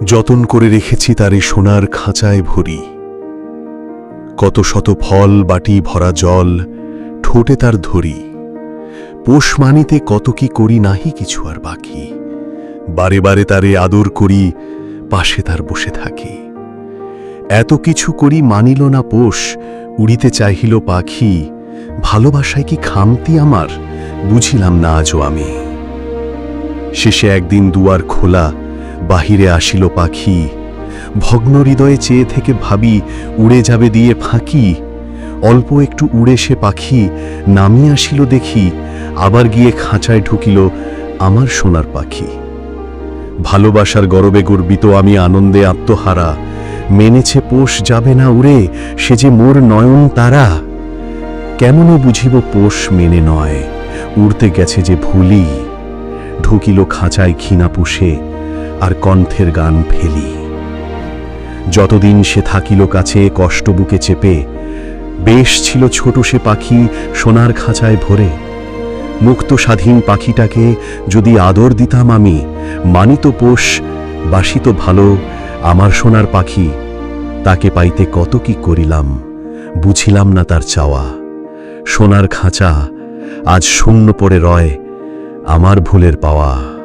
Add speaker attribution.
Speaker 1: যতন করে রেখেছি তারে সোনার খাঁচায় ভরি। কত শত ফল বাটি ভরা জল ঠোঁটে তার ধরি। পোষ মানিতে কত কি করি নাহি কিছু আর বাকি। বারে বারে তারে আদর করি, পাশে তার বসে থাকি। এত কিছু করি মানিল না পোষ, উড়িতে চাহিল পাখি। ভালোবাসায় কি খামতি আমার, বুঝিলাম না আজও আমি। শেষে একদিন দুয়ার খোলা, বাহিরে আসিল পাখি। ভগ্ন হৃদয়ে চেয়ে থেকে ভাবি উড়ে যাবে দিয়ে ফাঁকি। অল্প একটু উড়ে সে পাখি নামিয়ে আসিল দেখি, আবার গিয়ে খাঁচায় ঢুকিল আমার সোনার পাখি। ভালোবাসার গরবে গর্বিত আমি আনন্দে আত্মহারা। মেনেছে পোষ যাবে না উড়ে, সে যে মোর নয়ন তারা। কেমনে বুঝিব পোষ মেনে নয়, উড়তে গেছে যে ভুলি। ঢুকিল খাঁচায় ঘৃণা পুষে, আর কণ্ঠের গান ফেলি। যতদিন সে থাকিল কাছে কষ্ট বুকে চেপে, বেশ ছিল ছোট সে পাখি সোনার খাঁচায় ভরে। মুক্ত স্বাধীন পাখিটাকে যদি আদর দিতাম আমি, মানিত পোষ বাসিত ভালো আমার সোনার পাখি। তাকে পাইতে কত কি করিলাম, বুঝিলাম না তার চাওয়া। সোনার খাঁচা আজ শূন্য পড়ে রয় আমার ভুলের পাওয়া।